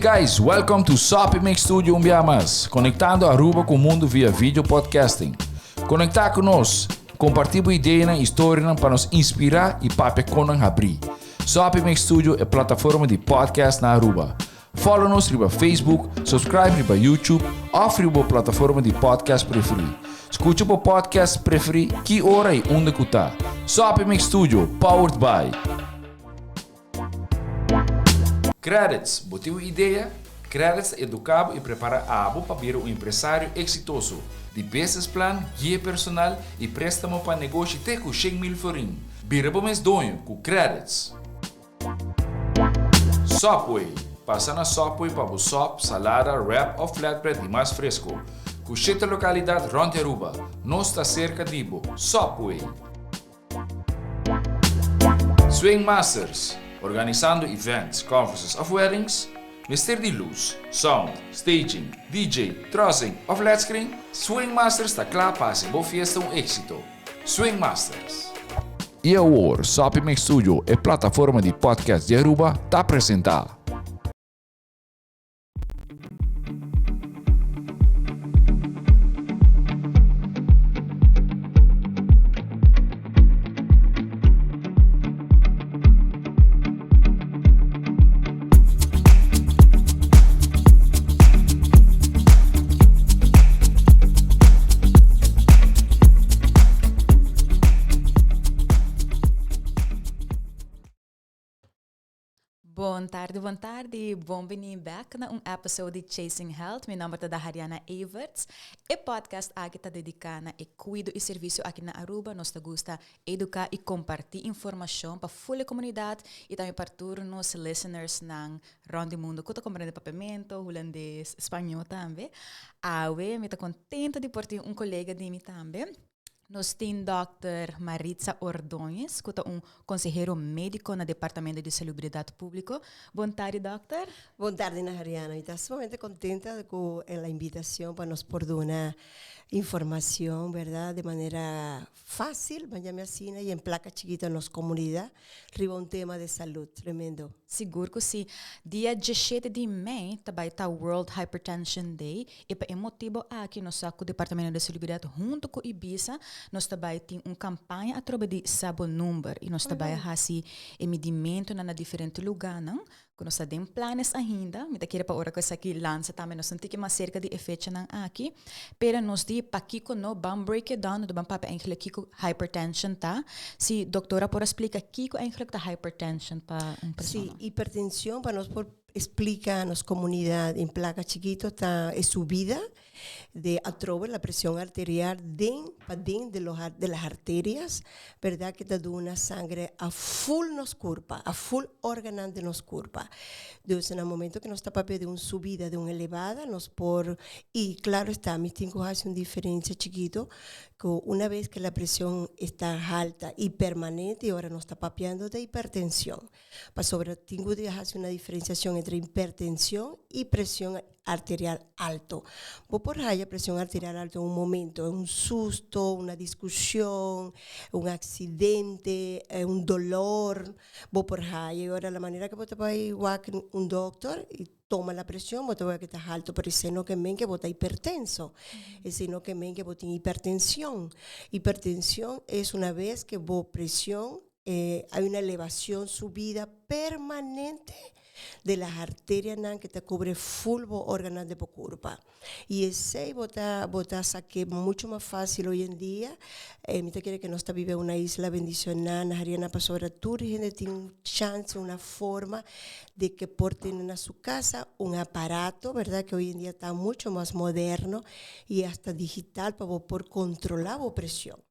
guys, welcome to Sopimix Studio Umbiamas, conectando Aruba com o mundo via vídeo podcasting. Conectar conosco, compartilhar ideias e histórias para nos inspirar e para conan abrir. Sopimix Studio é plataforma de podcast na Aruba. Follow-nos no Facebook, subscribe no YouTube, ofre a plataforma de podcast preferida. Escute o podcast preferido, que hora e onde que está. Sopimix Studio, powered by Credits, botou ideia? Credits educava e prepara a abo para vir um empresário exitoso. De business plan, guia personal e préstamo para negócio até com 100 mil florim. Vira para mês donho com Credits. Sopway, passa na Sopway para o sop, salada, wrap ou flatbread e mais fresco. Com 7 localidades ronde Aruba, nós está cerca de Ibo. Sopway. Swing Masters, organizando events, conferences of weddings, Mister de luz, sound, staging, DJ, trussing of flat screen, Swing Masters está claro para ser boa fiesta éxito. Swing Masters. E agora, Sopimix Studio é plataforma de podcast de Aruba, está apresentar. Boa tarde. Bem-vindo back na episode de Chasing Health. Meu nome é Dahariana Everts. E podcast aqui está dedicado a cuido e serviço aqui na Aruba. Nós gosta educar e compartilhar informação para a full comunidade e também para todos os listeners na ronde mundo. Que compreende papamento, holandês, espanhol também. Eu estou contenta de ter colega de mim também. Nós temos Dr. Maritza Ordonez, que é consejero médico no Departamento de Salubridade Pública. Boa tarde, doutor. Boa tarde, Nahariana. Estou sumamente contenta com a invitação para nos por dar informação, verdade, de maneira fácil, vamos assim, e em placa chiquita na nossa comunidade, riba um tema de saúde tremendo. Seguro que sim. Dia 17 de maio, também está World Hypertension Day, e para motivo aqui no saco Departamento de Salubridade, junto com Ibiza, nós também temos uma campanha através de Sabo Number, e nós também fazemos medimento na diferentes lugares, não? Que nós temos planos ainda, me queira para hora que isso aqui lança também, nós temos mais cerca de efeito aqui, pero nós di para Kiko no, vamos break it down, do papel eigenlijk Kiko hypertension tá? Se doutora por explicar Kiko eigenlijk da hypertension para pessoa. Sim, hipertensão para nós por explica nos comunidade em placa chiquito está é subida de atrobe la presión arterial dentro de las arterias, verdad que te da una sangre a full nos curva, a full órgano de nos curva. Entonces en el momento que nos está papel de una subida, de una elevada, nos por y claro está, mis cinco hace una diferencia chiquito, que una vez que la presión está alta y permanente, ahora nos está papeando de hipertensión. Para sobre tengo de hacer una diferenciación entre hipertensión y presión arterial alto. Vos por ahí presión arterial alto en un momento, un susto, una discusión, un accidente, un dolor. Vos por ahí ahora la manera que vos te vas a ir a un doctor y toma la presión, vos te vas a que estás alto, pero ese no que men que vos estás hipertenso, ese no que men que vos tienes hipertensión. Hipertensión es una vez que vos presión, hay una elevación, subida permanente de las arterias que te cubre full órganos de curva. Y ese bota saque mucho más fácil hoy en día. Me te quiere que no está vive una isla bendicionada, Nahariana pasora tú gente tiene un chance, una forma de que porten a su casa un aparato, ¿verdad? Que hoy en día está mucho más moderno y hasta digital para por controlar la presión.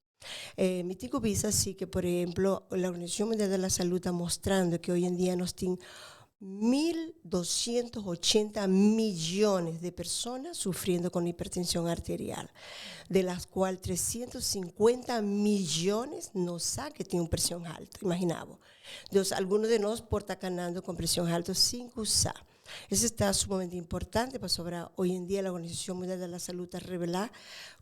Mi tico visa así que, por ejemplo, la Organización Mundial de la Salud está mostrando que hoy en día nos tiene 1.280 millones de personas sufriendo con hipertensión arterial, de las cuales 350 millones no saben que tienen presión alta, imaginamos. Entonces, algunos de nosotros por estar ganando con presión alta sin usar. Eso está sumamente importante, pues sobre hoy en día la Organización Mundial de la Salud está revelada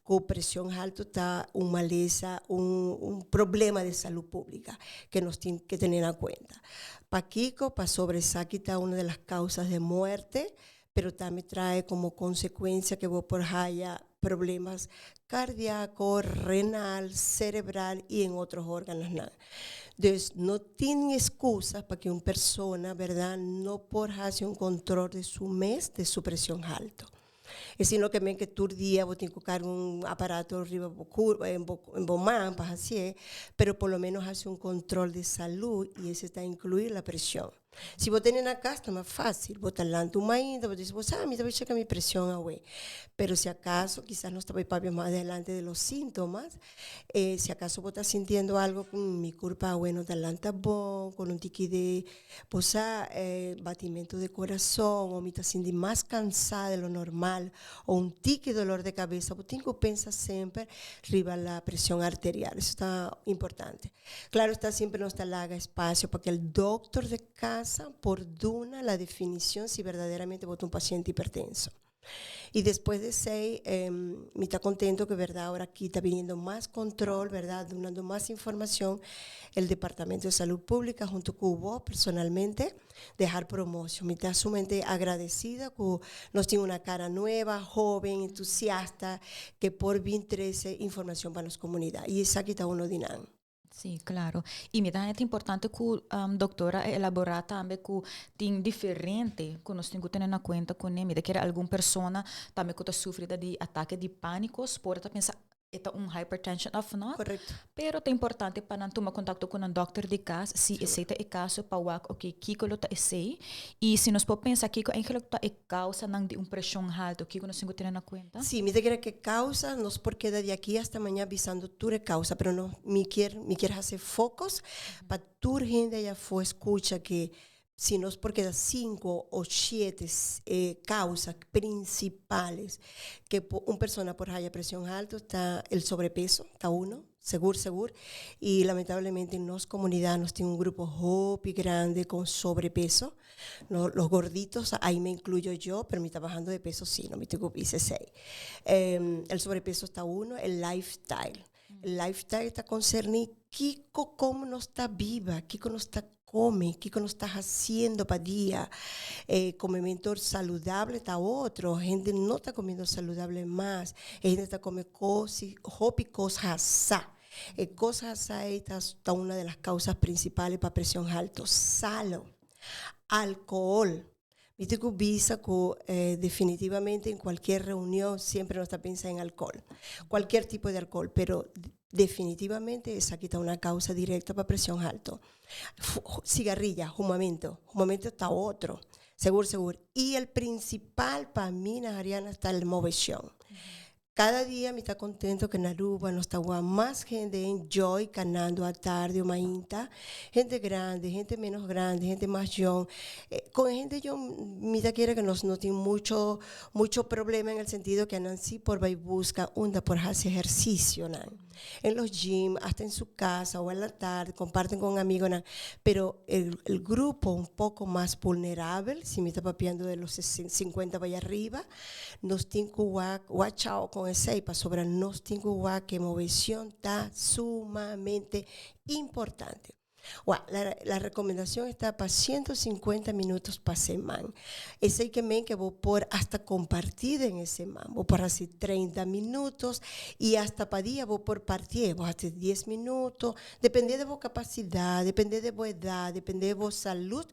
que presión alta está un maleza, un problema de salud pública que nos tiene que tener en cuenta. Para Kiko, para sobresaque está una de las causas de muerte, pero también trae como consecuencia que vos por haya problemas cardíacos, renal, cerebral y en otros órganos. Nada. Entonces, no tiene excusas para que una persona, ¿verdad?, no por hacer un control de su mes de su presión alta. Es sino que ven que todo día vos tienes que colocar un aparato arriba en bomán, para así, pero por lo menos hace un control de salud y eso está incluir la presión. Si vos tenés una casa, es más fácil. Vos te lanzas un maíz, vos dices, mí te voy a checar mi presión, güey. Pero si acaso, quizás no estaba papi más adelante de los síntomas, si acaso vos estás sintiendo algo con mi culpa, bueno, te lanzas bon, con un tiqui de, batimiento de corazón, o me estás sintiendo más cansada de lo normal, o un tiqui de dolor de cabeza, vos tienes que pensar siempre arriba la presión arterial. Eso está importante. Claro, está siempre nos haga espacio para que el doctor de casa por duna la definición si verdaderamente vos un paciente hipertenso. Y después de 6, me está contento que, verdad, ahora aquí está viniendo más control, verdad, dando más información el Departamento de Salud Pública junto con vos personalmente, dejar promoción. Me está sumamente agradecida que nos tiene una cara nueva, joven, entusiasta, que por 2013 información para las comunidades. Y esa aquí está uno dinámico. Sim, claro. E me dá é importante que a doutora elaborar também que tem diferente que nós temos que ter na conta com ele. Que alguma pessoa também que está sofrendo de ataque de pânico, pode pensar é hypertension of not. Correcto. Pero é importante para não tomar contato com um doctor de casa, se esse é o caso, para ver o que lo está esse. E se nós podemos pensar que é causa de pressão alta, o que nós temos que ter na conta. Sí, me quiere que causa, no es porque desde aquí hasta mañana avisando tu causa, pero no, me quiere hacer focos para tu gente allá fue escucha que si no es porque da 5 o 7 causas principales que una persona por haya presión alta está el sobrepeso, está uno, seguro, y lamentablemente en nuestra comunidad nos tiene un grupo hopi grande con sobrepeso, no, los gorditos, ahí me incluyo yo, pero me está bajando de peso, sí, no me tengo que 6. El sobrepeso está uno, el lifestyle. El lifestyle está concernido Kiko cómo no está viva, Kiko no está come, Kiko no está haciendo para día, comimiento saludable está otro, gente no está comiendo saludable más, gente está comiendo cosas, cosas está una de las causas principales para presión alta, salo, alcohol. Viste que visa que definitivamente en cualquier reunión siempre nos está pensando en alcohol, cualquier tipo de alcohol, pero definitivamente esa aquí está una causa directa para presión alta. Cigarrilla, humamento está otro, seguro. Y el principal para mí, Ariana, está el movición. Cada día me está contento que en Aruba nos está más gente en Joy ganando a tarde o mainta, gente grande, gente menos grande, gente más young. Con gente yo me quiere que nos no tiene mucho problema en el sentido que Nancy por va y busca onda por hacer ejercicio, ¿no? En los gym, hasta en su casa o en la tarde, comparten con amigos, ¿no? Pero el grupo un poco más vulnerable, si me está papiando de los 50 para allá arriba, nos tiene que watch out con ese para sobre nos tiene que movición está sumamente importante. Well, la recomendación está para 150 minutos para semana. Es el que vos por hasta compartir en ese semana. Vos por hacer 30 minutos y hasta para día vos por partir. Vos hacer 10 minutos. Depende de vos capacidad, depende de vos edad, depende de vos salud.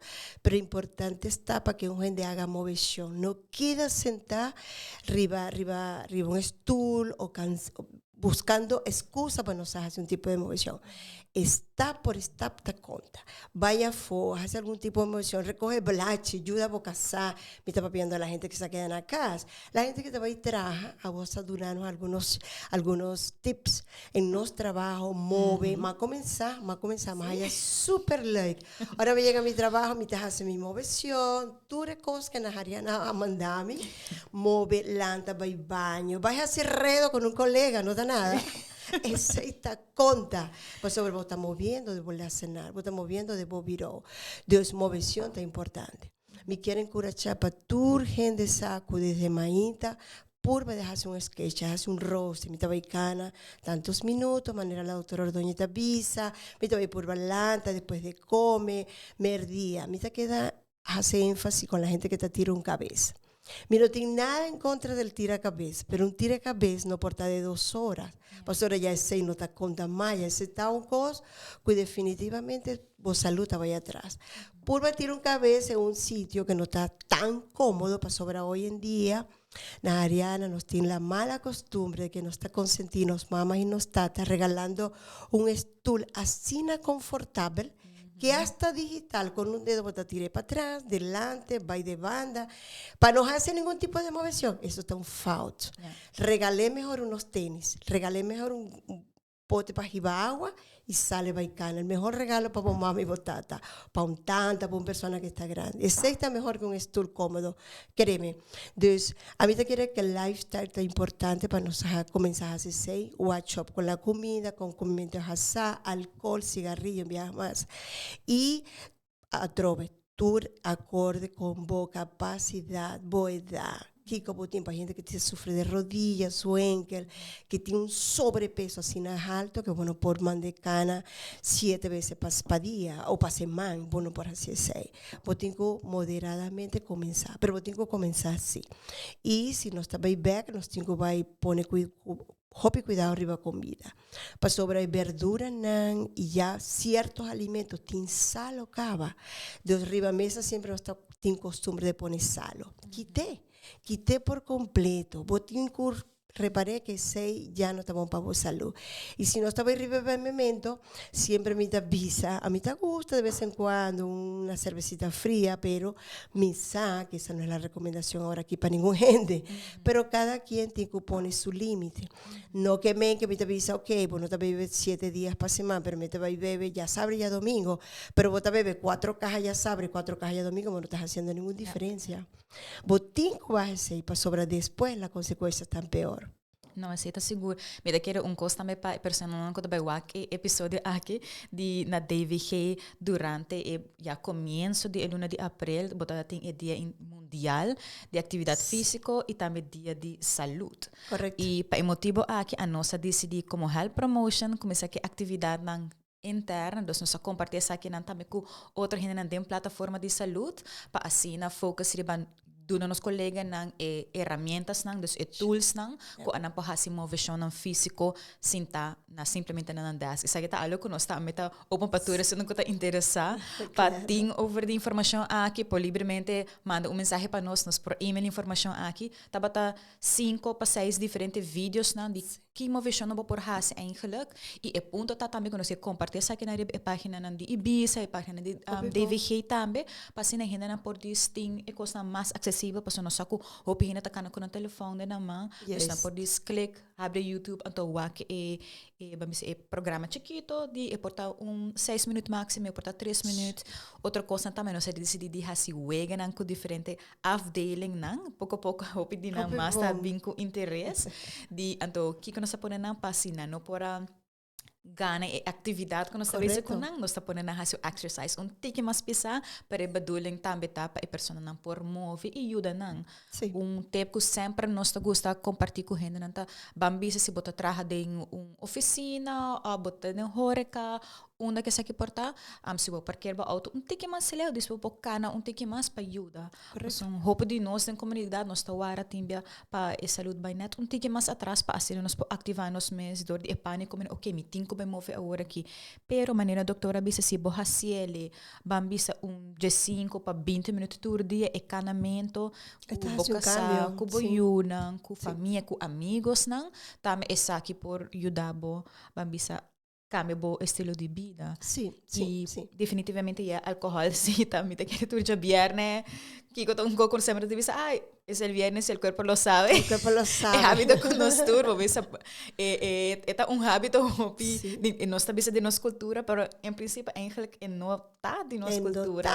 Pero importante está para que un gente haga movición. No queda sentar arriba un stool o buscando excusa para no hacer un tipo de movición. Está por estar te conta. Vaya hace algún tipo de movición, recoge blache, ayuda a bocazar, me está papiando a la gente que se queda en la casa. La gente que te va y traja, a vos a durarnos algunos tips en nuestro trabajo, move, más comenzar, más allá, super like. Ahora me llega a mi trabajo, me te hace mi movición, tú recosas que nos harían a mandarme, move, lanta, va y baño, vaya a hacer redo con un colega, no da nada. Esa está conta. Pues sobre vos estás moviendo de volver a cenar, vos estás moviendo de vos viró. Dios, movición está importante. Me quieren curachar para turgen de saco desde maíta, por me dejarse un sketch, hace un roast, mi tabaicana, tantos minutos, manera la doctora Ordoñeta visa, mi tabay por balanta, después de come, merdía. Mi ta queda, hace énfasis con la gente que te tira un cabeza. Mi no tengo nada en contra del tira-cabeza, pero un tira-cabeza no porta de 2 horas. Pastora, ya ese no está con malla, ese está un cos que definitivamente vos salud vaya atrás. Por tirar un cabeza en un sitio que no está tan cómodo, pastora, hoy en día, la Ariana nos tiene la mala costumbre de que nos está consentiendo, nos mamá y nos tata regalando un stool así confortable, que hasta digital, con un dedo te tiré para atrás, delante, va y de banda, para no hacer ningún tipo de movimiento. Eso está un fault. Regalé mejor unos tenis, regalé mejor un pote para jibar agua y sale baicana. El mejor regalo para mamá y botata, para un tanta, para una persona que está grande. Ese está mejor que un stool cómodo, créeme. Entonces, a mí te quiere que el lifestyle está importante para nosotros comenzar a hacer watch up con la comida, con comidas asá, alcohol, cigarrillo, enviar más. Y atrove, tour acorde con boa capacidad, boa edad. Que como tiempo hay gente que sufre de rodillas, su enkel, que tiene un sobrepeso así alto, que bueno, por mandecana 7 veces para día o para semana, bueno, por así decir. Vos tengo moderadamente comenzar, pero vos tengo que comenzar así. Y si no está back, nos tengo que poner cuidado arriba comida. Para sobre verdura y ya ciertos alimentos, tin sal o cava. De arriba mesa siempre nos está tiene costumbre de poner sal. Quité por completo. Botincur reparé que sei ya no está bom para vos salud. Y si no estaba arriba de momento, siempre me da visa. A mí te gusta de vez en cuando una cervecita fría, pero me sa, que esa no es la recomendación ahora aquí para ningún gente. Pero cada quien tiene que poner su límite. No que me te visa, ok, vos no te bebes 7 días para semana, pero me te va y bebe ya sabe ya domingo, pero vos te bebes 4 cajas ya sabe, 4 cajas ya domingo, vos no estás haciendo ninguna diferencia. Vos tienes que bajarse para sobre después las consecuencias están peor. Não, você está seguro. Me quero coisa também para personal quando vai aqui episódio aqui de na DVG durante já começo de 1 de abril, botada tem o dia mundial de atividade física e também dia de saúde. Correto. E para o motivo aqui a nossa decidi como health promotion começar que atividade na interna, dus nós compartilhar isso aqui também com outra gente na plataforma de saúde para assim na focus riban doen nos colegas nang herramientas nang dus tools nang ko anang pahasi motivation ng físico sinta na simplesmente na nandas isa kita alo ko nos ta meta open patura se não ko ta interessa pa ting over the information aqui por livremente manda mensaje para nós por email informação aqui tabata 5 para 6 diferentes vídeos nang di que motivation no por hasi eigenlijk e ponto ta também que nós compartilhar sa aqui na página nang di Ibiza e página de DVG também para sina hinda na por dis ting e costa mais acessível para nós saco opina ta kana com o telefone na mão então por dis click abre YouTube então wak vamos programa chiquito de portar 6 minutos máximo portar 3 minutos outra coisa também nós decidi de hasi wegen com diferente afdeling nang pouco hopi di na mais tá bem com interesse de então que nós põe na página no para gana e atividade que nós estamos com nós está ponendo na exercise tique mais pisa para bedoeling também tá para a pessoa não por move e ajuda não tempo que sempre nós gosta compartilhar com gente não tá bambisa se bota trabalha em oficina ou bota em horeca onde que se aqui portar se vou parquear auto tique mais leu diz vou cana tique mais para ajuda então hope de nós em comunidade nós está wara timbia para a saúde by net tique mais atrás para assim nós ativar nos meses dor de pânico ok me tinco bem move agora aqui pero maneira doutora bisa se bo hasiele bambisa de 5 para 20 minutos por dia e canamento com boca sa com boyuna com família com amigos não também essa aqui por ajudar bambisa cambia o estilo de vida. Sim. Definitivamente é álcool, sim, também tem que tu já viernes, que eu tô com sempre de ai, es el viernes, el cuerpo lo sabe. El cuerpo lo sabe. É hábito com nós turbo, é hábito de nossa bisa de nossa cultura, pero em princípio eigenlijk não tá de nossa cultura.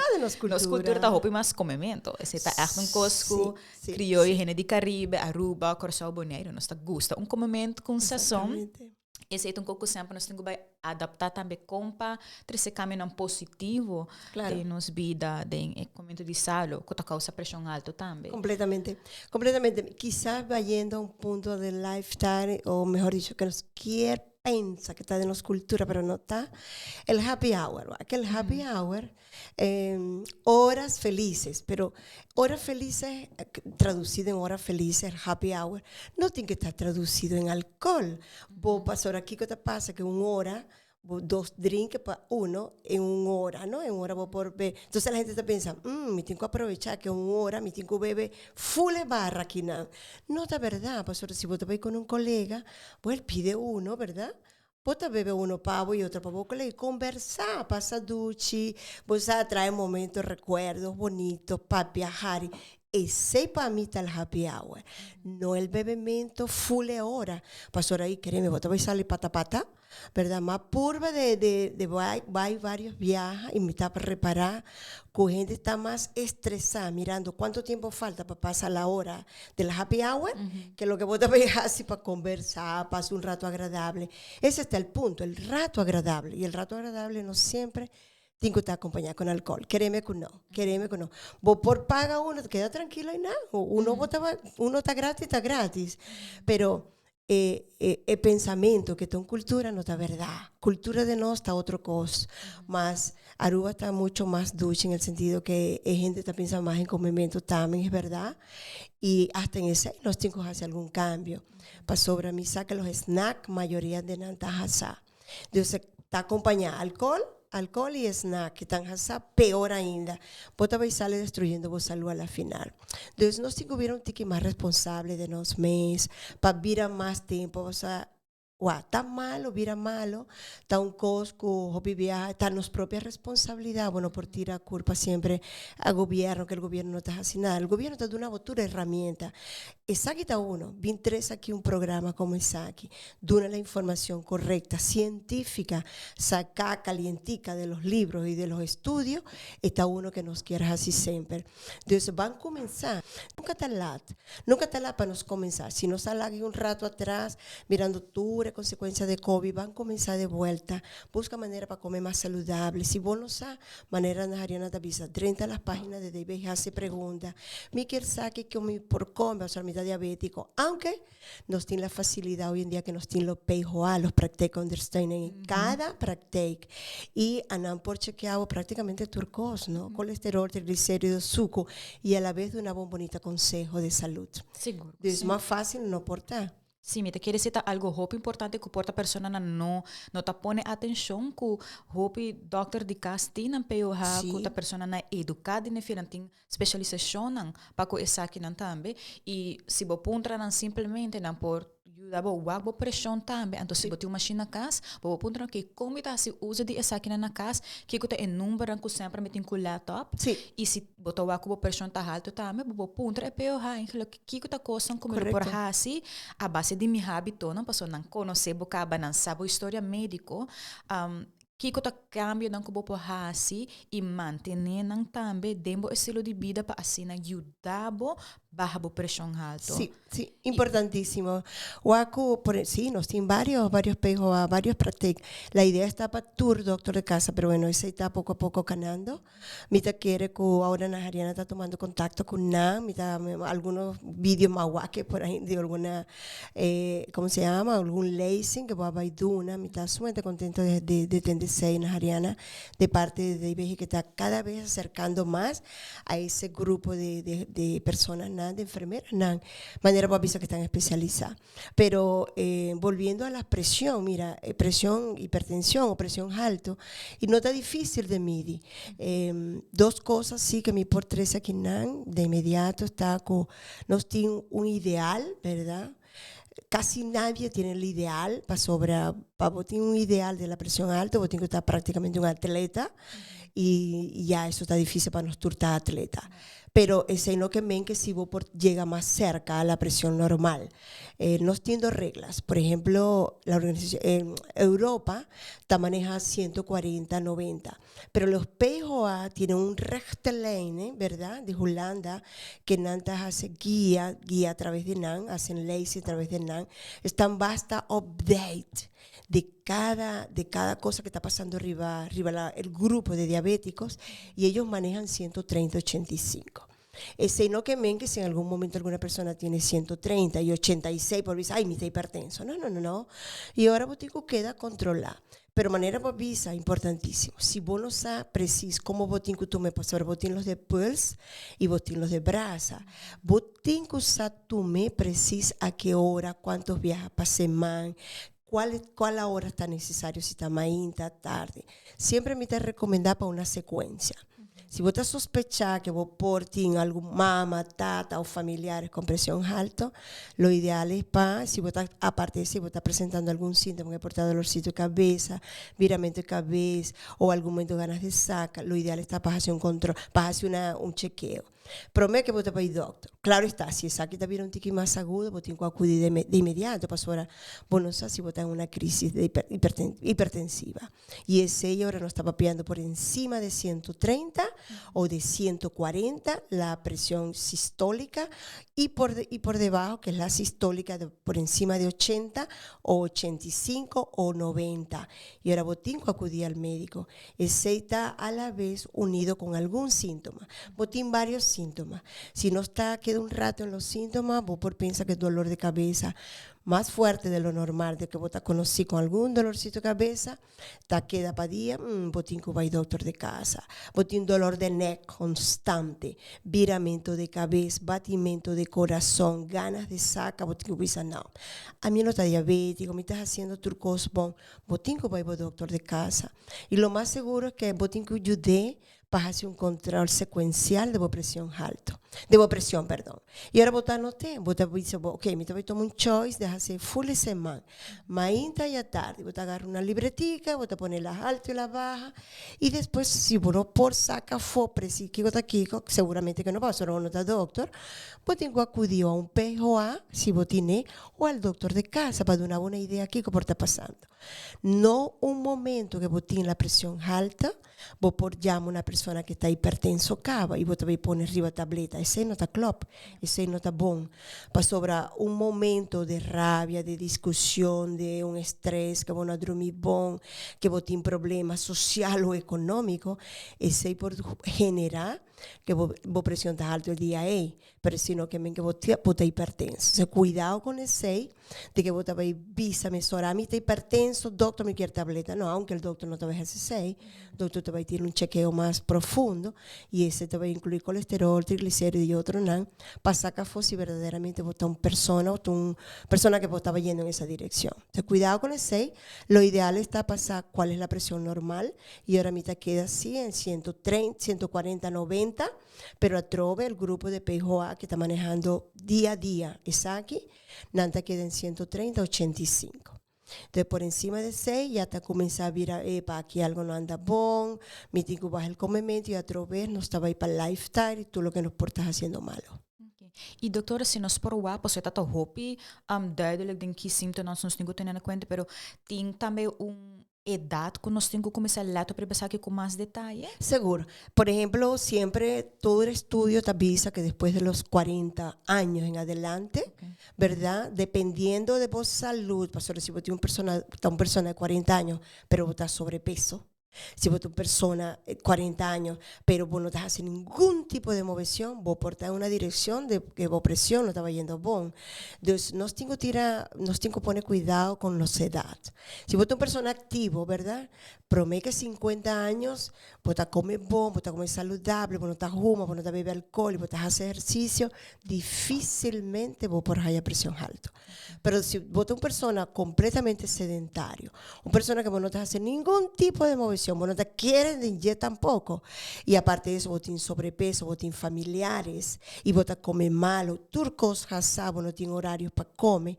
Nossa cultura tá hopi mais comimento. Esse tá echt cosco, crioulo, gente de Caribe, Aruba, Coração Bonaire, nós tá gusta comimento com sazão. esse é um pouco sempre nós temos que adaptar também compa esse caminho positivo Claro. de nos vida de comento de salo que causa pressão alta também. Completamente, completamente. Quizás va yendo a un punto del lifestyle, o mejor dicho, que nos quiere pensa que está en nuestra cultura, pero no está. El happy hour, ¿va? Que el happy hour, horas felices, pero horas felices, traducido en horas felices, el happy hour, no tiene que estar traducido en alcohol. Vos pasar aquí, ¿qué te pasa? Que una hora, dos drinks para uno en una hora, ¿no? En una hora vos por beber. Entonces la gente te piensa, me tengo que aprovechar que una hora, me tengo que beber full barra aquí, ¿no? No es verdad, pues si vos te vas con un colega, pues él pide uno, ¿verdad? Vos te bebes uno pavo y otro pavo, colega, y conversar, pasa duchi, vos a traer momentos, recuerdos bonitos para viajar. Ese para mí está el happy hour, no el bebimiento full hora. Pasó ahí, créeme, vos te vas a salir pata, ¿verdad? Más purva de varios viajes y me está para reparar, que gente está más estresada mirando cuánto tiempo falta para pasar la hora del happy hour, que lo que vos te vas a hacer para conversar, pasar un rato agradable. Ese está el punto, el rato agradable. Y el rato agradable no siempre tiene que estar acompañado con alcohol. Créeme que no. Vos por paga uno, te queda tranquilo y nada. Uno está gratis. Pero el pensamiento que está en cultura no está verdad. Cultura de no está otra cosa. Más, Aruba está mucho más dulce en el sentido que gente está pensando más en comimiento también, es verdad. Y hasta en ese los chicos hacen algún cambio. Para sobre mí saca los snacks, mayoría de Nantajasa. Entonces, está acompañado alcohol y snack, que están peor ainda. Vos vais sale destruyendo vos salud a la final. Entonces, nós temos que ver un tique más responsable de nos mes, para vir a más tiempo, vos está malo, vira malo, está un cosco, hobby viaja, está nos propia responsabilidad, bueno, por tirar culpa siempre al gobierno, que el gobierno no está haciendo nada. El gobierno está dando una botura herramienta. Esaki está uno, 23 aquí un programa como Esaki, dona la información correcta, científica, saca calientica de los libros y de los estudios, está uno que nos quiere así siempre. Entonces van a comenzar, nunca está lá para nos comenzar. Si nos sale aquí un rato atrás, mirando tú, consecuencia de COVID, van a comenzar de vuelta. Busca manera para comer más saludable. Si vos no sabes, manera Ariana te avisa. 30 las páginas de David hace preguntas. Miquel saque que por comer, o sea, mitad diabético. Aunque nos tiene la facilidad hoy en día que nos tienen los PHOA, los Practic Understanding en cada Practic. Y andan por chequeado prácticamente turcos, ¿no? Colesterol, triglicéridos, suco y a la vez de una bonita consejo de salud. Seguro. Es más fácil no portar. Sim, me quer dizer algo muito importante que porta persona não tá pone atenção que hope doctor de castina POH que a persona na educada e não tem especialização para que essa aqui não também e se bo puntra não simplesmente não por dava o pressão também então se botar uma machine na casa bo puntra que como está se usa de essa aqui na casa que está em número que sempre metem com laptop e se botar o pressão tá alto também bo puntra é POH que está coisa como por assim a base de meu hábito não passou não conhecer bocaba não sabe história médico que está cambio não como por assim e manter não também dentro estilo de vida para assim ajudar baja presión alto. Sí, importantísimo. Waku, sí, nos tienen varios PHOA, varios Practic. La idea está para tour doctor de casa, pero bueno, ese está poco a poco ganando. Mita quiere que ahora Najariana está tomando contacto con NAM, mita algunos vídeos más guaques por ahí de alguna, ¿cómo se llama? Algún lacing que va a Baiduna. Mita sumamente contento de TNDC Najariana de parte de David que está cada vez acercando más a ese grupo de personas de enfermeras, manera para avisar que están especializadas. Pero volviendo a la presión, mira, presión, hipertensión o presión alto, y no está difícil de medir. Dos cosas sí que mi por tres aquí de inmediato está con, nos tiene un ideal, ¿verdad? Casi nadie tiene el ideal para botar un ideal de la presión alta, vos tienes que estar prácticamente un atleta y ya eso está difícil para nosotros estar atleta. Pero ese no que ven que si vos llega más cerca a la presión normal. Nos tiendo reglas. Por ejemplo, la organización Europa te maneja 140-90. Pero los PHOA tienen un rechtelijnen, ¿verdad? De Holanda, que Nantas hace guía a través de NAN, hacen leyes a través de NAN. Están basta update de cada cosa que está pasando arriba el grupo de diabéticos, y ellos manejan 130-85. Sino que si en algún momento alguna persona tiene 130 y 86, por visa, ay, me está hipertenso. No. Y ahora botico queda controlado. Pero manera por visa, importantísimo. Si vos no sabes preciso cómo botín que tú me pasas, botín los de pulse y botín los de brasa. Botín que usar tú me precis a qué hora, cuántos viajes para semana, cuál la hora está necesario, si está mañana, tarde. Siempre me te recomendar para una secuencia. Si vos estás sospechando que vos portin algún mamá, tata o familiares con presión alta, lo ideal es para, si vos estás, aparte de si vos estás presentando algún síntoma que porta dolorcito de cabeza, viramiento de cabeza o algún momento ganas de saca, lo ideal está para hacer un control, para hacer un chequeo. Promete que vos te vas a ir doctor. Claro está, si esa que te viene un tiqui más agudo, vos tienes que acudir de inmediato, para ahora vos no sabes si vos estás en una crisis de hipertensiva. Y ese ahora nos está papeando por encima de 130 o de 140 la presión sistólica y por debajo, que es la sistólica, por encima de 80 o 85 o 90. Y ahora vos tienes que acudir al médico. Ese está a la vez unido con algún síntoma. Vos tienes varios síntomas. Si no está, queda un rato en los síntomas, vos piensa que es dolor de cabeza más fuerte de lo normal, de que vos te conocí con algún dolorcito de cabeza, te queda para día, vos tienes que ir al doctor de casa. Vos tienes dolor de neck constante, viramiento de cabeza, batimiento de corazón, ganas de saca, vos tienes que ir no. A mí no está diabético, me estás haciendo turcos, vos tienes que ir al doctor de casa. Y lo más seguro es que vos tienes que ayudar para hacer un control secuencial de presión alto, de presión, perdón. Y ahora vos te anoté, vos te dices, ok, me te voy a tomar un choice de hacer full semana, mañana y a tarde, vos te agarras una libretica, vos te pones las altas y las bajas, y después, si vos no por saca fopre, si kiko, seguramente que no pasa, ahora vos no estás doctor, vos tengo que acudir a un PJA, si vos tenés, o al doctor de casa, para dar una buena idea aquí que por está pasando. No un momento que vos tienes la presión alta, vos por llama una persona que está hipertenso cava y vos te pones arriba tableta, ese no está club, ese no está bon. Para sobrar un momento de rabia, de discusión, de un estrés, que vos no dormís bon, que vos tienes problemas social o económico, ese por generar que vos presión está alto el día ahí, pero sino que vos te hipertenso. Entonces, cuidado con ese de que vos te vais visa, a mí te hipertenso, doctor me quiere tableta. No, aunque el doctor no te va a hacer ese, el doctor te va a tener un chequeo más profundo y ese te va a incluir colesterol, triglicéridos y otro nada, para sacar si verdaderamente vos estás una persona que vos estaba yendo en esa dirección. Entonces, cuidado con ese. Lo ideal está pasar cuál es la presión normal y ahora mitad queda así en 130, 140, 90, pero a trove el grupo de PJA que está manejando día a día esa aquí, Nanta queda en 130, 85. Entonces, por encima de 6 ya te comienza a virar, para aquí algo no anda bon, mi tico baja el comimiento y a trove no estaba ahí para el lifestyle y tú lo que nos portas haciendo malo. E doutora, se nós por o você está hopi, duidelijk denk que sintomas nós temos que ter em conta, pero tem também edad que nós temos que começar a para pensar aqui com mais detalhe. Seguro. Por ejemplo, siempre todo el estudio te avisa que después de los 40 años en adelante, ¿verdad? Dependiendo de vos salud, pastor, si vos tienes una persona de 40 años, pero vos estás sobrepeso, si vos una persona de 40 años, pero vos no estás haciendo ningún tipo de movesión, vos portás una dirección de que vos presión no estaba yendo bon. Entonces, nos tengo que poner cuidado con los edad. Si vos una persona activo, ¿verdad? Promete que 50 años, vos estás comer bon, vos estás comer saludable, vos no estás huma, vos no estás beber alcohol, vos estás hacer ejercicio, difícilmente vos por haya presión alta. Pero si vos una persona completamente sedentario, una persona que vos no estás haciendo ningún tipo de movesión, vos no te quieren de inyectar tampoco, y aparte de eso vos tienes sobrepeso, vos tienes familiares y vos te comes malo, turcos hasab, vos no tienes horarios para comer,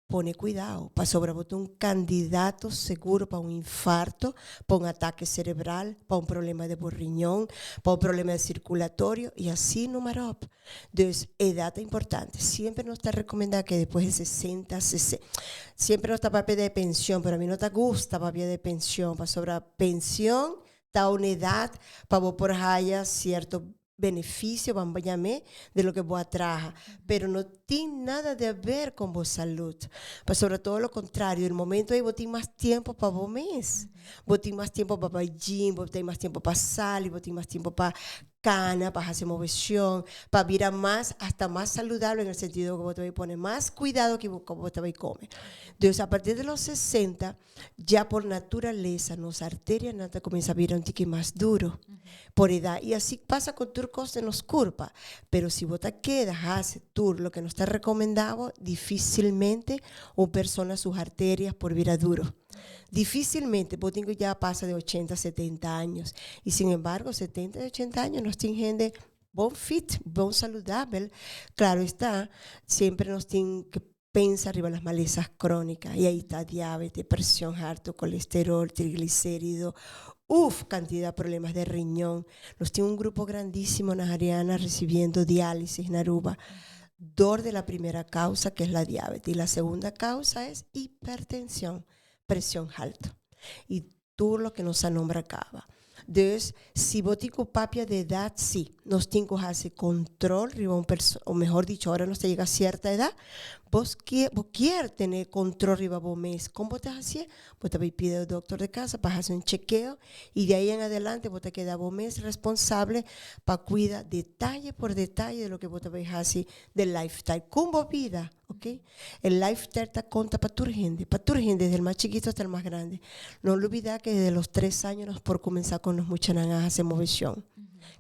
pone cuidado, para sobrevotar un candidato seguro para un infarto, para un ataque cerebral, para un problema de riñón, para un problema circulatorio y así número. Entonces, edad es importante. Siempre nos está recomendado que después de 60, siempre nos está papel de pensión, pero a mí no te gusta papel de pensión, para sobre pensión, está una edad para vos por haya cierto beneficio, vamos a llamar, de lo que vos atraja, pero no tiene nada de ver con vos salud. Pues sobre todo lo contrario, el momento ahí vos tienes más tiempo para vos mes, vos tienes más tiempo para el gym, vos tienes más tiempo para salir, vos tienes más tiempo para cana, para hacer movesión, para vivir más, hasta más saludable en el sentido que vos te vas a poner más cuidado que vos te vas a comer. Entonces, a partir de los 60, ya por naturaleza, nuestra arteria nata comienza a vivir un tique más duro, por edad. Y así pasa con turcos en los curvas. Pero si vos te quedas, hace tour, lo que no está recomendado, difícilmente una persona sus arterias por vivir duro. Difícilmente, porque ya pasa de 80 a 70 años. Y sin embargo, 70 y 80 años nos tienen gente bon fit, bon saludable. Claro está, siempre nos tienen que pensar arriba las malezas crónicas. Y ahí está diabetes, presión alta, colesterol, triglicéridos. Cantidad de problemas de riñón. Nos tiene un grupo grandísimo en Ariana recibiendo diálisis en Aruba. Dolor de la primera causa, que es la diabetes. Y la segunda causa es hipertensión, presión alta. Y todo lo que nos nombra acaba. Entonces, si vos tienes papia de edad, sí, nos tienes que hacer control, o mejor dicho, ahora no se llega a cierta edad, vos quieres tener control arriba vos mes. ¿Cómo vos te haces? Vos te pides al doctor de casa para hacer un chequeo y de ahí en adelante vos te quedas vos mes responsable para cuidar detalle por detalle de lo que vos te vas a hacer del lifestyle. Con vos vida, ¿ok? El lifestyle te cuenta para tu gente, desde el más chiquito hasta el más grande. No olvides que desde los 3 años nos por comenzar con los muchachos a hacer movesión.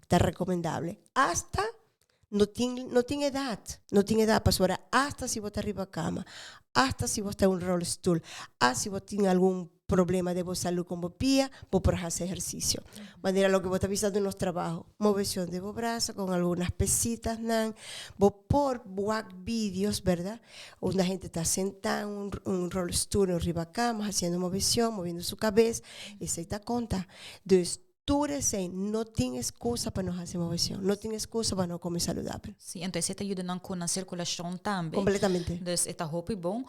Está recomendable. Hasta no tiene edad para subir, hasta si vos estás arriba de cama, hasta si vos estás en un roll stool, hasta si vos tienes algún problema de vos salud como pía, vos podés hacer ejercicio. Manera lo que vos estás visando en los trabajos, movesión de vos brazos con algunas pesitas, vos por watch vídeos, ¿verdad? Una gente está sentada en un roll stool arriba de cama, haciendo movesión, moviendo su cabeza, y se te cuenta. Entonces, tú no tienes excusa para no hacer movesión, no tienes excusa para no comer saludable. Sim, então você está ajudando com a circulação também. Completamente. Então, está muito bom.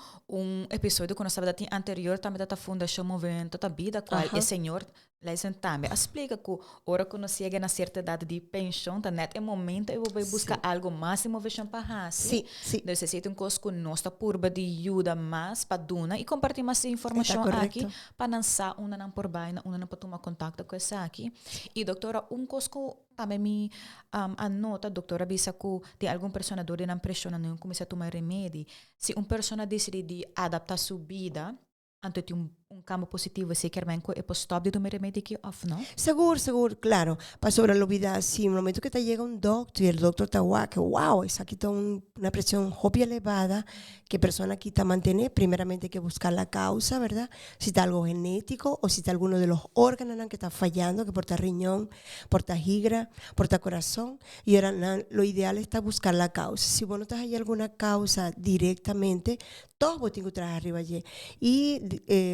Episódio que nós estava anterior também da Fundação Movimento da Vida, qual o senhor lá também explica que hora que nós chega na certa idade de pensão, tá net é momento eu vou buscar algo mais de movimento para fazer. Sim, sim. Então, você tem coisa que nós está purba de ajuda mais para dona e compartilhar mais informação aqui para lançar uma não por baixo, uma não para tomar contato com essa aqui. E doutora, coisa que também me anota, doutora, bisa que tem algum personador que não pressiona, não começa a tomar remédio. Se pessoa decide de adaptar sua vida, então tem um campo positivo, se quer bem que é stop de tomar remédio aqui, off, não? Seguro, claro. Para sobre la olvidar, si en el momento que te llega un doctor y el doctor te dice que wow, es aquí una presión obvia elevada, que persona aquí te mantiene, primeramente hay que buscar la causa, ¿verdad? Si está algo genético o si está alguno de los órganos que está fallando, que porta riñón, porta hígado, porta corazón, y ahora lo ideal está buscar la causa. Si vos no te hay alguna causa directamente, todos vos tenés que traer arriba allí. Y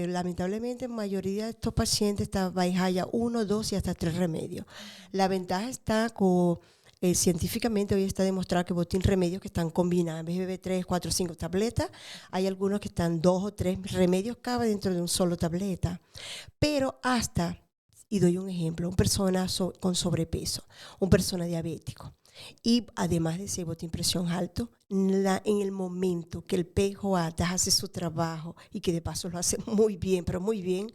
lamentablemente, la mayoría de estos pacientes están bajo 1, 2 y hasta 3 remedios. La ventaja está con científicamente hoy está demostrado que vos tienes remedios que están combinados. En vez de beber 3, 4, 5 tabletas, hay algunos que están 2 o 3 remedios cada dentro de un solo tableta. Pero hasta, y doy un ejemplo, una persona con sobrepeso, una persona diabético. Y además de ese botín presión alto, en el momento que el PJA hace su trabajo y que de paso lo hace muy bien, pero muy bien,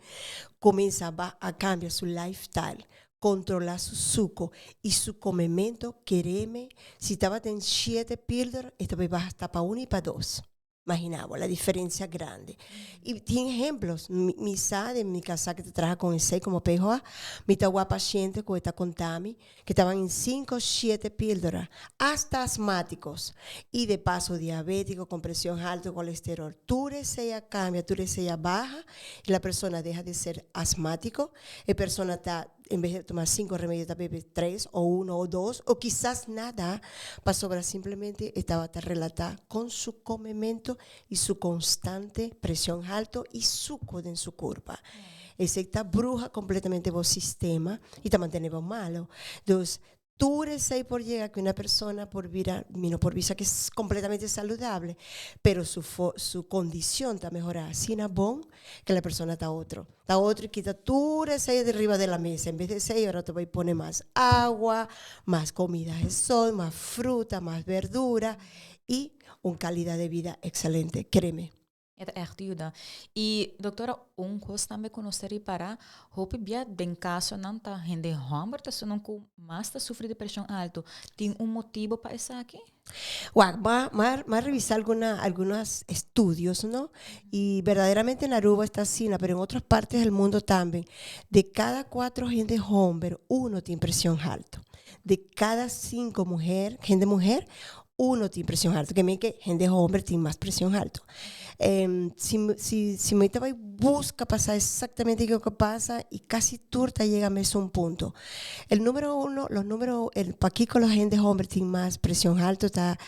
comienza a cambiar su lifestyle, controlar su suco y su comimiento, quereme, si estaba en 7 píldoras, esta vez va hasta para 1 y para 2. Imaginamos la diferencia grande. Y tiene ejemplos. Mi SAD, en mi casa que te trabaja con el 6 como PJA, mi tagua paciente que está con Tami, que estaban en 5 o 7 píldoras, hasta asmáticos. Y de paso diabético, con presión alta, colesterol. Tu reseña cambia, tu reseña baja, y la persona deja de ser asmático. La persona está, en vez de tomar 5 remedios, bebe 3 o 1 o 2, o quizás nada, para sobrar simplemente estaba relatada con su comimiento y su constante presión alta y suco en su curva. Esta bruja completamente el sistema y te mantiene malo. Entonces, tú deseas por llegar que una persona por vida que es completamente saludable, pero su condición está mejorada. Sin bon que la persona está otro. Está otro y quita tú deseas de arriba de la mesa. En vez de 6, ahora te voy a poner más agua, más comida de sol, más fruta, más verdura y una calidad de vida excelente. Créeme. Het echt ajuda. E, doutora, coisa também conhecer para hope bia den caso não tá gente homem, tá só não com mais tá sofrendo de pressão alta. Tem motivo para isso aqui? Wow, más revisar algunos estudios, ¿no? Y verdaderamente en Aruba está así, pero en otras partes del mundo también. De cada 4 gente hombre, 1 tiene presión alta. De cada 5 gente mujer, 1 tiene presión alta. Que me que gente hombre tiene más presión alta. Si me estaba y busca pasar exactamente lo que pasa y casi turta llega a ese un punto. El número 1, aquí con la gente hombre tiene más presión alta, está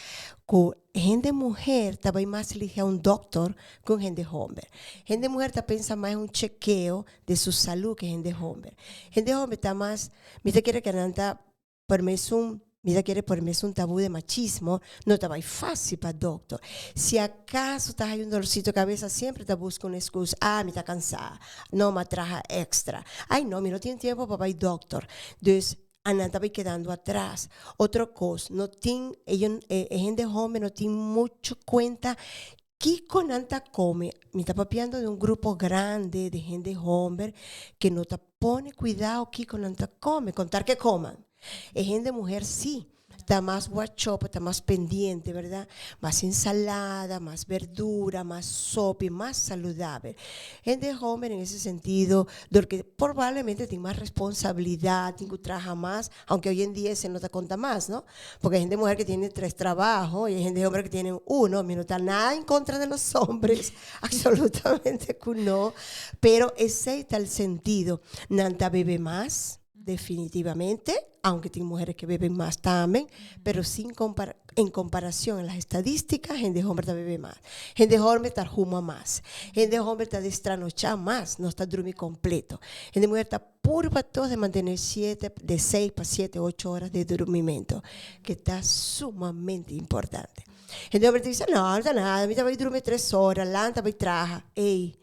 con gente mujer, estaba más elegida a un doctor con gente hombre. Gente mujer está pensa más en un chequeo de su salud que gente hombre. Gente hombre está más, mira quiere que anda permiso mira, quiere ponerme un tabú de machismo, no está muy fácil para el doctor. Si acaso estás ahí un dolorcito de cabeza, siempre te busca una excusa. Me está cansada, no me traja extra. Ay, no, no tiene tiempo para ir al doctor. Entonces, Ana estaba quedando atrás. Otra cosa, no tiene, gente joven no tiene mucho cuenta que con anta come. Me está papiando de un grupo grande de gente joven que no te pone cuidado que con anta come, contar que coman. Gente mujer sí, está más guachopa, está más pendiente, ¿verdad? Más ensalada, más verdura, más sopa, más saludable. Gente joven en ese sentido, porque probablemente tiene más responsabilidad, tiene que trabajar más, aunque hoy en día se nota cuenta más, ¿no? Porque hay gente mujer que tiene 3 trabajos y hay gente hombre que tiene 1, no está nada en contra de los hombres, absolutamente que no, pero ese está el sentido. Nanta bebe más, definitivamente, aunque tiene mujeres que beben más también, pero en comparación en las estadísticas, gente joven está bebe más. Gente joven está juma más. Gente joven está destranochada más, no está dormir completo. Gente mujer está pura todos de mantener de 6 para 7, 8 horas de dormimiento, que está sumamente importante. Gente joven te dice, no está nada, a mí te voy a dormir 3 horas, lanta voy a trabajar. Ey,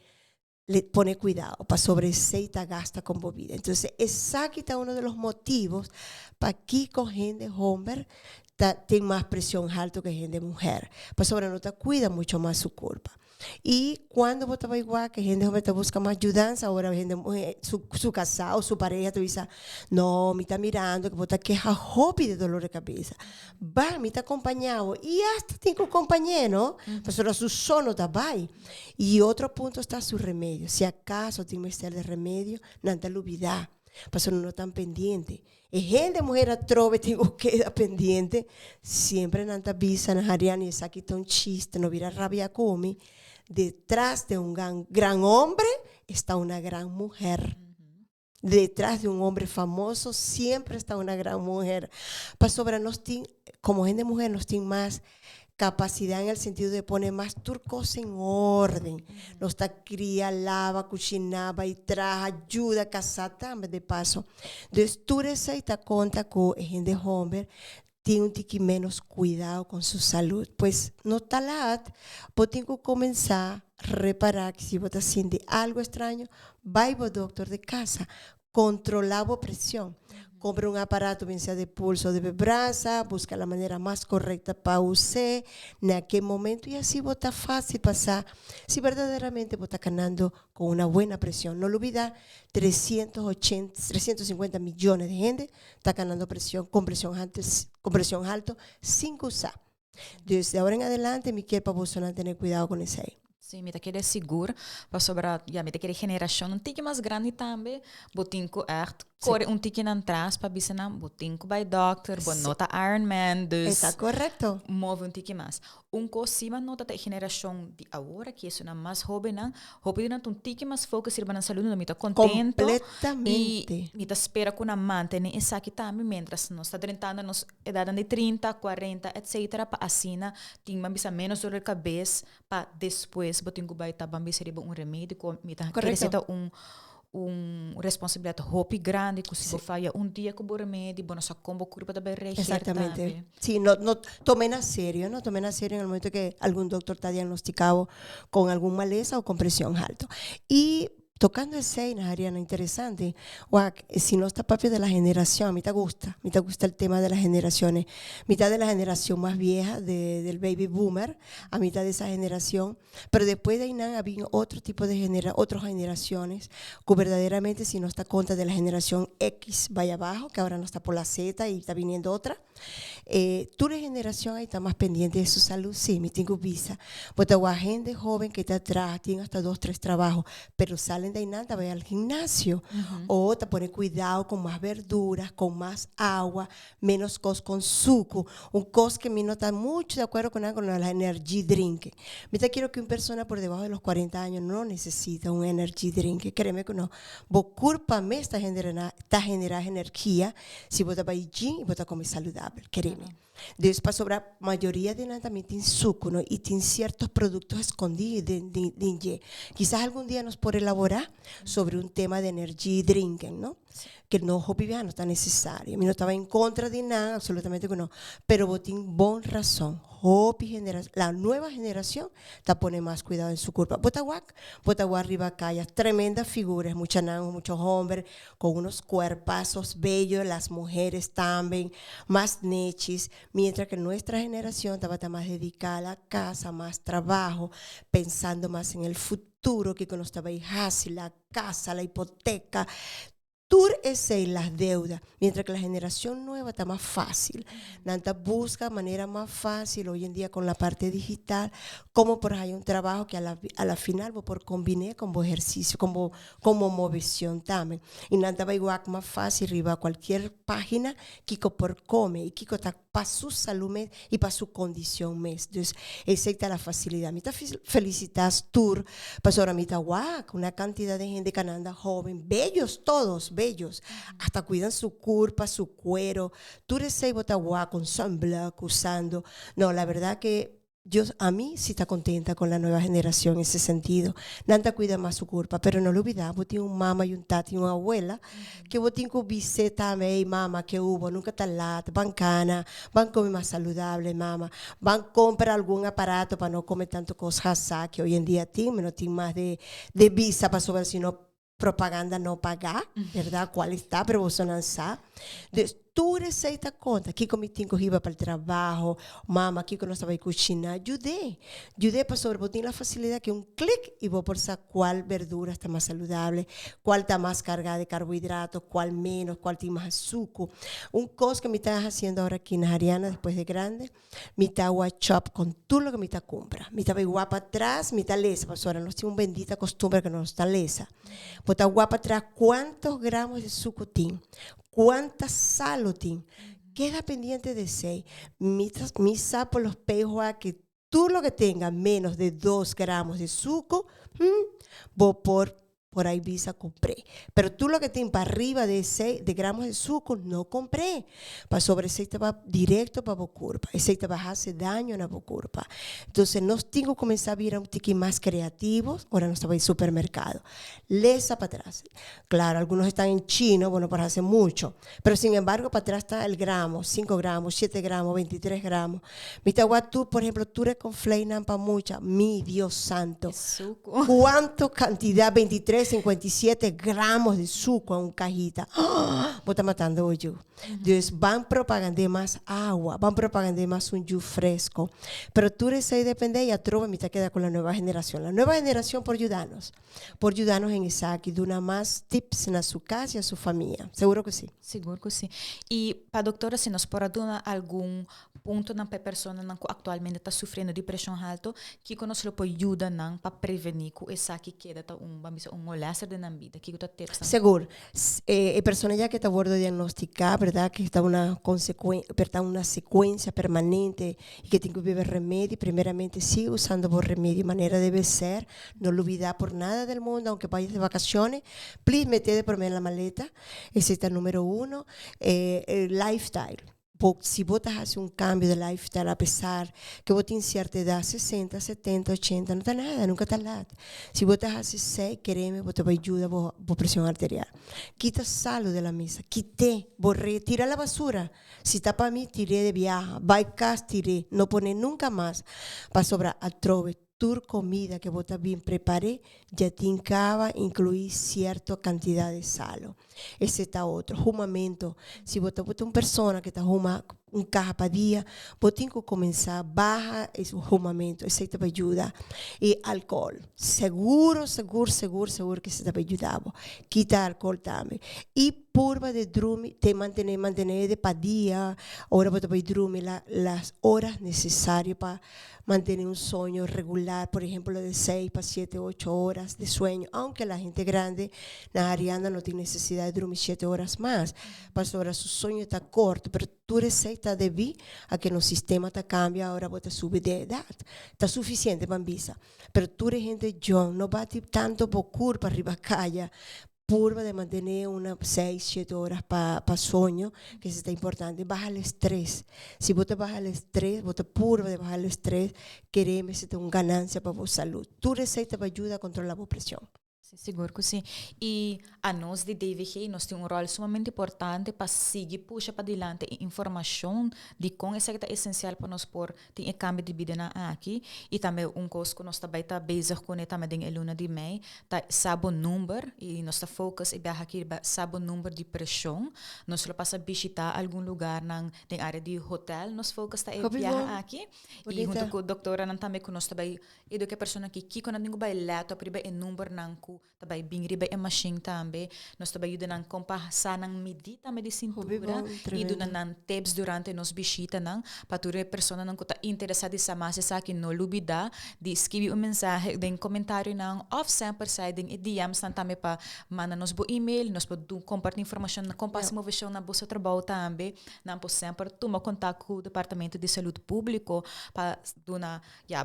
le pone cuidado para sobreseita gasta con bebida. Entonces, esa está uno de los motivos para que con gente hombre tiene más presión alta que gente mujer. Para sobre no te cuida mucho más su culpa. Y cuando vos estás igual, que gente joven te busca más ayuda, ahora gente mujer, su casado, su pareja te dice, no, me está mirando, que vos estás queja hobby de dolor de cabeza. Va, me está acompañado. Y hasta tengo un compañero, pues ahora su sono está ahí. Y otro punto está su remedio. Si acaso tiene que estar de remedio, no te lo olvidas. Pues no están pendiente. Y gente mujer a trove tengo que quedar pendiente. Siempre no te avisan, Ariane, y esa aquí está un chiste, no vira rabia comi. Detrás de un gran hombre está una gran mujer. Detrás de un hombre famoso siempre está una gran mujer. Para sobre como gente mujer nos tiene más capacidad en el sentido de poner más turcos en orden. Nos está cría, lava, cocinaba y traja, ayuda a casar también de paso. Entonces tú te cuenta con gente joven tiene un tiqui menos cuidado con su salud. Pues no está la vos tenés que comenzar a reparar que si vos estás sintiendo algo extraño, vaya al doctor de casa, controla la presión. Compra un aparato, bien sea de pulso o de vibraza, busca la manera más correcta para usar en aquel momento y así vos está fácil pasar. Si verdaderamente vos estás ganando con una buena presión, no lo olvides, 350 millones de gente está ganando presión con presión alta sin usar. Desde ahora en adelante, mi quiero para vos tener cuidado con eso ahí. Sim, me querer seguro para sobrar, me querer geração um tique mais grande também, botinco echt corre um tique na trás para bisenar, botinco by doctor, nota Ironman, dus está correcto. Move um tique mais. Cosima nota da geração de agora que é uma mais jovem, jovem não um tique mais foco ir para a saúde, não me tá contento. Completamente. E me tá espera com a mantém essa aqui também, mentras nós está tentando nos idade de 30, 40, etc. para assina, tem uma bisa menos dor de cabeça para depois botingo vai tá bambi seria um remédio com me tá receta responsabilidade hopi grande, que se falha dia com o remédio, bueno, só combo curva da berreja. Exactamente. Sí, no tomen a serio, ¿no? Tomen a serio en el momento que algún doctor está diagnosticado con algún maleza o con presión alta. Y tocando ese, Ariana, interesante. Si no está propio de la generación, a mí te gusta el tema de las generaciones. Mitad de la generación más vieja del baby boomer, a mitad de esa generación, pero después de ahí había otro tipo de otras generaciones, que verdaderamente si no está contra de la generación X, vaya abajo, que ahora no está por la Z y está viniendo otra. Tu generación ahí está más pendiente de su salud, sí, me tengo visa. Porque hay gente joven que está atrás, tiene hasta 2, 3 trabajos, pero salen de ahí nada, vayan al gimnasio. O te pone cuidado con más verduras, con más agua, menos cosas con suco. Un cosa que a mí no está mucho de acuerdo con la energy drink. Me quiero que una persona por debajo de los 40 años no necesita un energy drink. Créeme que no. Vos culpa me está generando energía si vos vas al gym y vos te comes saludable. Créeme. Después para sobrar mayoría de nada también tiene suco, ¿no? Y tiene ciertos productos escondidos de quizás algún día nos puede elaborar sobre un tema de energy drinking, ¿no? Sí. Que no no está necesario. A mí no estaba en contra de nada, absolutamente que no. Pero vos tiene buena razón. La nueva generación te pone más cuidado en su culpa. Botaguac arriba callas, tremendas figuras, muchos hombres con unos cuerpazos bellos, las mujeres también, más nechis, mientras que nuestra generación estaba más dedicada a la casa, más trabajo, pensando más en el futuro, que nos estaba ahí la casa, la hipoteca. Tour es las deudas, mientras que la generación nueva está más fácil. Nanta busca manera más fácil hoy en día con la parte digital, como por ahí un trabajo que a la final vos por combinar con vos ejercicio, como movesión también. Y Nanta va igual más fácil arriba a cualquier página, Kiko por come, y Kiko está para su salud y para su condición mes. Entonces, esa es la facilidad. Me felicitas Tour, pues ahora me está una cantidad de gente que anda joven, bellos todos, bellos, hasta cuidan su culpa, su cuero. Tú eres botagua con sunblock usando. No, la verdad que a mí sí está contenta con la nueva generación en ese sentido. Nanta cuida más su culpa, pero no lo olvidamos, vos tienes un mamá y un tati y una abuela, que vos tienes que visitar también, mamá, que hubo, nunca tan lata, van cana, van comer más saludable, mamá, van comprar algún aparato para no comer tanto cosas que hoy en día tienen, no tienen más de visa para saber si no propaganda no pagar, ¿verdad? ¿Cuál está? Pero vos no sabes. Entonces, tú receita conta. Aqui com tinco iba para o trabalho, mama, aqui que nós estava cozinhar, ajudei para sobreponer a facilidade que um clic e vou por saber qual verdura está mais saudável, qual está mais cargada de carboidrato, qual menos, qual tem mais suco. Cosa que me está fazendo agora aqui na Ariana, depois de grande, me está chop com tudo o que me está compra. Me está igual para trás, me está lesa, pastora, nós temos uma bendita costumbre que não está lesa. Botar igual para trás, quantos gramos de suco tem? ¿Cuánta sal tiene? Queda pendiente de 6. Mi sapo los pejos a que tú lo que tengas menos de 2 gramos de suco, vos por ahí visa compré. Pero tú lo que tienes para arriba de 6 de gramos de suco, no compré. Para sobre aceite va directo para la curva. El aceite va a hacer daño a la curva. Entonces, nos tengo que comenzar a ir a un tiqui más creativos. Ahora no estaba en el supermercado. Lesa para atrás. Claro, algunos están en chino, bueno, para hacer mucho. Pero sin embargo, para atrás está el gramo, 5 gramos, 7 gramos, 23 gramos. Mita tú, por ejemplo, tú eres con fleinan para mucha. Mi Dios santo. ¿Cuánto cantidad? 23 57 gramos de suco en una cajita. ¡Oh! Vos estás matando yo. Entonces van propagando más agua, van propagando más un jus fresco. Pero tú eres ahí depende y a trova me te queda con la nueva generación. La nueva generación por ayudarnos en Isaac y de una más tips en su casa y a su familia. Seguro que sí. Seguro que sí. Y para doctora, si nos puede dar algún punto na persona que actualmente está sofrendo depressão alta, que nos pode ajudar para prevenir que essa que queda um moléstia de na vida, que está tendo. Seguro. Persona ya que está bordo diagnosticar, verdad, que está una secuencia permanente y que tiene que beber remedio, primeramente sigue usando por remedio, manera debe ser, no lo olvida por nada del mundo, aunque vayas de vacaciones, please mete de por medio en la maleta, ese está el número 1, el lifestyle. si vos haces un cambio de lifestyle, a pesar que vos tienes cierta edad, 60, 70, 80, no está nada, nunca está nada. Si vos haces 6, créeme, vos te va a ayudar a presión arterial. Quita sal de la mesa, quité, borré, tira la basura. Si está para mí, tiré de viaje, bycast, tiré, no pone nunca más para sobrar atrove. Tu comida que vos también preparé, ya te encaba incluir cierta cantidad de sal. Ese está otro. Jumamento. Si vos estás una persona que está juma un caja para día, vos tienes que comenzar baja ese jumamento. Ese te va a ayudar. Y alcohol. Seguro que se te va a ayudar. Quita alcohol también. Y purva de dormir, te mantener de para día. Ahora vos te vas a dormir las horas necesarias para mantener un sueño regular, por ejemplo, de 6 para 7, 8 horas de sueño, aunque la gente grande, la Ariana, no tiene necesidad de dormir 7 horas más, para su sueño está corto, pero tú receta debido a que el sistema te cambia, ahora vos te subes de edad, está suficiente, bambisa, pero tú eres gente joven, no va a tanto por curva arriba calle, purva de mantener unas 6, 7 horas para sueño, que eso está importante. Baja el estrés. Si vos te bajas el estrés, vos te purva de bajar el estrés, créeme, eso te da una ganancia para vos salud. Tu receta te ayuda a controlar la presión. Sim, seguro que sim. E a nós de DVG, nós temos um rol sumamente importante para seguir, puxa para adiante informação de como essa é essencial para nós por ter cambio de vida aqui. E também coisa que nós também está bezig com também em luna de mei, tá sabe o número e nós está focus e bem aqui sabe o número de pressão. Nós só passa visitar algum lugar na área de hotel, nós focus está viajar aqui. E junto com a doutora também que nós também educa a pessoa que quando ninguém vai leto para o número não tabay bingri ba machine tambe nós tabay ayuda ng kompasa ng medita de cintura e doon ng tips durante nos bisita ng pature persona ng kuta interesada sa masa sa akin no lubida di escrever um mensaje de comentário ng off sempre siding e DMs ng tame pa mana nos bo email nos po compartilhar informação na compassa movição na bolsa trabalho tambe não po sempre tuma contato com o departamento de saúde público para dona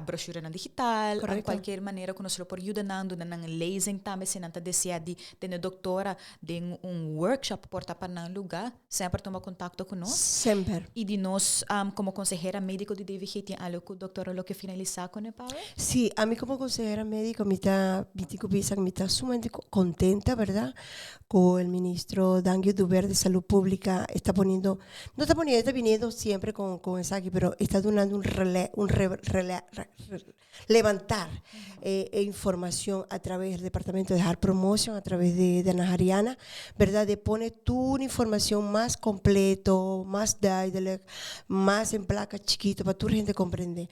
brochure na digital ou qualquer maneira que nós por ayuda ng lasing também se não deseja de ter doutora de workshop porta para um lugar sempre toma contato conosco sempre e de nós como consejera médico de DVG tem algo que doutora lo que finalizar com o Paulo? Sí, a mí como consejera médico me está sumamente contenta, ¿verdad? Con el ministro Dangio Duver de Salud Pública está viniendo siempre con esa aquí, pero está dando levantar información a través del departamento de Heart Promotion, a través de Ana Ariana, ¿verdad? De poner tu información más completo, más más en placa chiquito, para tu gente comprender.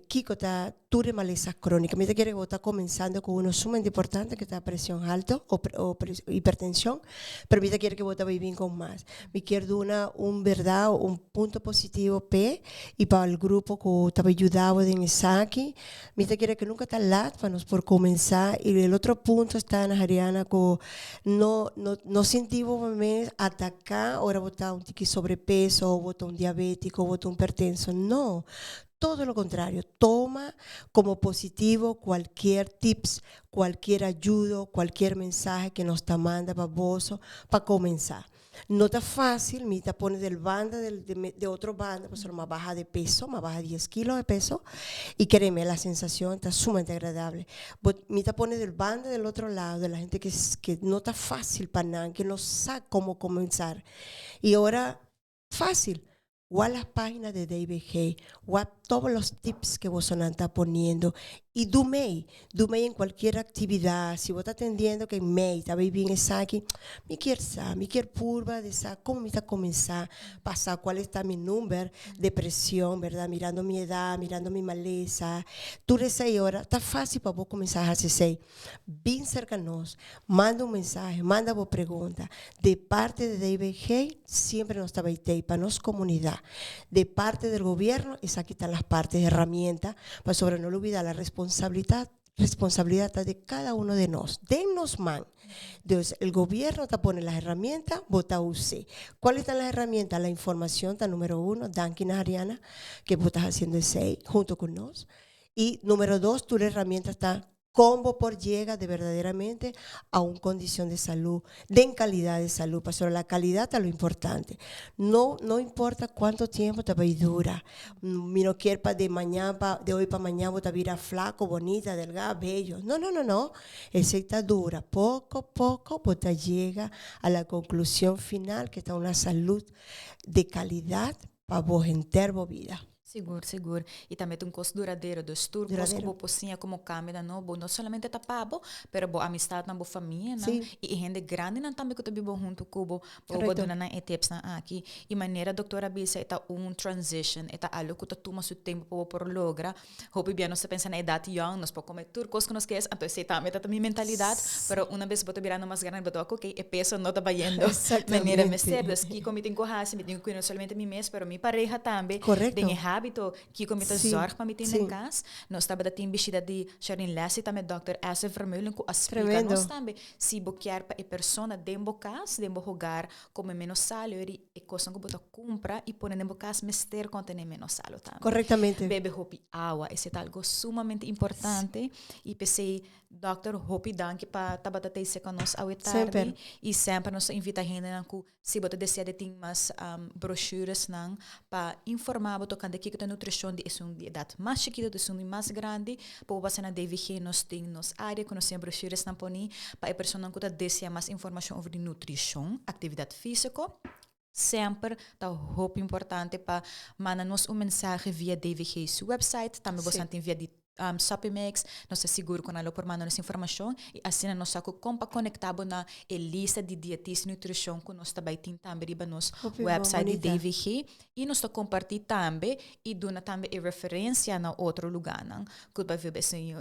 Kiko está tu maleza crónica. Me quiere que está comenzando con uno sumamente importante que está presión alta o hipertensión, pero me quiere que vota bien con más. Me quiero un verdad, un punto positivo P y para el grupo que está ayudado en Isaki. Me quiere que nunca está lat para nos por comenzar y el otro punto está en Ariana que no sentimos atacar ahora votar un tiqui sobrepeso o votar un diabético o votar un hipertenso, no. Todo lo contrario, toma como positivo cualquier tips, cualquier ayuda, cualquier mensaje que nos está manda para vos, para comenzar. No está fácil, me está pone del banda de otro banda, pues más baja de peso, más baja 10 kilos de peso, y créeme, la sensación está sumamente agradable. Me está pone del banda del otro lado, de la gente que no está fácil para nada, que no sabe cómo comenzar. Y ahora, fácil. O a las páginas de DVG, o a todos los tips que vos está poniendo. Y Dumei en cualquier actividad. Si vos estás atendiendo que May, está bien esa aquí, me quiero purva de esa, cómo me está comenzar, pasar cuál está mi número de presión, ¿verdad? Mirando mi edad, mirando mi maleza. Tú de 6 horas, está fácil para vos comenzar a hacer 6. Bien cercanos, manda un mensaje, manda vos preguntas. De parte de DVG, siempre nos está para nos comunidad. De parte del gobierno, es aquí están las partes de herramientas, para sobre no olvidar la responsabilidad de cada uno de nosotros. Dennos man. Entonces, el gobierno te pone las herramientas, vota usted. ¿Cuáles están las herramientas? La información está número 1, Dankin Ariana, que vos estás haciendo ese junto con nosotros. Y número 2, tu herramienta está cómo por llega de verdaderamente a una condición de salud, de calidad de salud. Pero la calidad es lo importante. No importa cuánto tiempo te va a durar. No quiero de hoy para mañana te virar flaco, bonita, delgada, bello. No. Esa está dura. Poco a poco te llega a la conclusión final que está una salud de calidad para vos entero vida. Seguro. E também tem um custo duradouro dos turcos, como pocinha, como câmera, não somente tapabo, pero boa amistade na boa família, não? E gente grande não também que vivo junto com boa dona na etapas na aqui. E maneira doutora Bisa está transition, está algo que toma seu tempo por logra. Hope bem nós pensa na idade young, nós podemos comer turcos que nós queremos, então sei também tá minha mentalidade, pero uma vez botar virando mais grande, botar ok, e peso não tá bayendo. Maneira me ser, das que como tem coragem, me tenho que não somente mim mesmo, pero minha pareja também. Correto. Hábito que comita zorg para meter em casa. Nós estava da timbishida de Sharon Lassie também Dr. Asa Vermeulen que explica nós também se boquear para a pessoa dentro casa, dentro jogar como menos salário e coisa que botar compra e pôr dentro casa mister contém menos salário também. Corretamente. Bebe hopi água, isso é algo sumamente importante e pensei Dr. Hopi danke para tabata teise com nós ao tarde e sempre nos invita a gente que se botar deseja ter mais brochures não para informar tocando aqui que a nutrição de uma idade mais chiquita, de uma mais grande, para passar na DVG nós temos área que nós temos brochures não poni para a pessoa que deseja mais informação sobre nutrição, atividade física. Sempre está muito importante para mandar-nos mensagem via DVG seu website, também você tem via de Supplemix, nós seguro com ela por mandar essa informação e assim nós compa conectado na lista de dietistas e nutrição que nós também tem também no nosso website de DVG e nós compartilhamos também e dona também referência na outro lugar, não? Que vai ver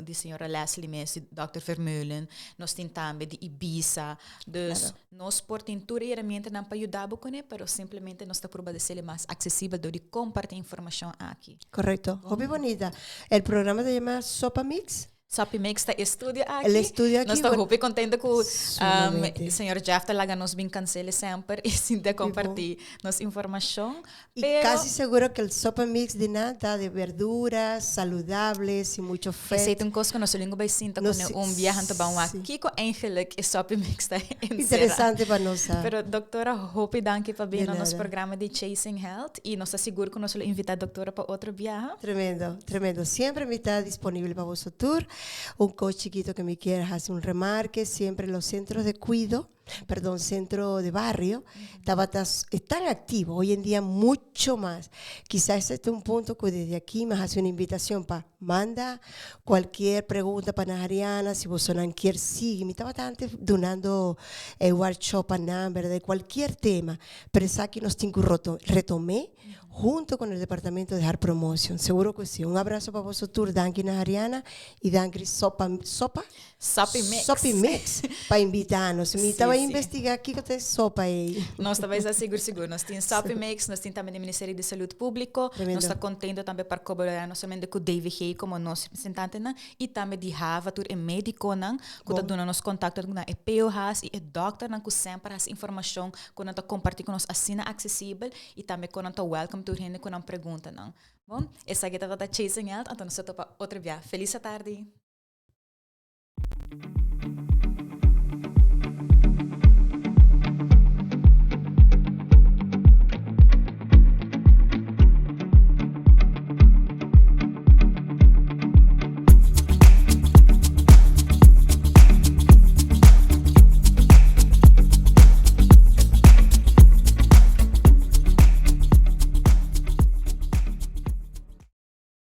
de senhora Leslie Messi, Dr. Vermeulen, nós tem também de Ibiza, dus nós por tentura e herramienta não para ajudar com ele, pero simplesmente nós está por ser mais acessível de compartilhar informação aqui. Correcto. Muy bonita. El programa se llama Sopa Mix. Sopa Mix está estúdio aqui. El estudio aquí. Nós estamos muito contentes com o senhor Jeff Talaga nos bem cancela sempre e sim de compartilhar nossa informação. Y casi seguro que el Sopa Mix de nada de verduras saludables y mucho fat. Esse é coisa que nós língua vai sinta quando viajante bom aqui com eigenlijk é Sopa Mix está interessante para nós. Pero doutora Hope danke para vir no nosso programa de Chasing Health e nós seguro que nós vamos invitar a doutora para outro viaje. Tremendo. Siempre me está disponible para vosotros. Un coach chiquito que me quiera hacer un remarque, siempre los centros de centro de barrio, están activos hoy en día mucho más. Quizás este es un punto que desde aquí me hace una invitación para manda cualquier pregunta para Ariana, si vos son quier sigue. Me estaba antes donando workshop de cualquier tema, pero es aquí nos tengo retomé junto con el departamento de Heart Promotion. Seguro que sí. Un abrazo para vosotros, Danky Nahariana y Danky Sopa Mix para invitarnos. Me estaba a investigar aqui que tem sopa aí. Nós também seguro. Nós temos Sopa Mix, nós temos também o Ministério de Saúde Pública. Nós estamos contentes também para colaborar não somente com o DVG como nosso representante e também de Hava, que é médico, que está dando nos contatos com o POHAS e o doctor, que sempre as informação que nós compartilhamos com nós assim acessível e também que nós welcome to gente com uma pergunta. Bom, essa aqui está Chasing Health, então nós estamos para outra vez. Feliz tarde.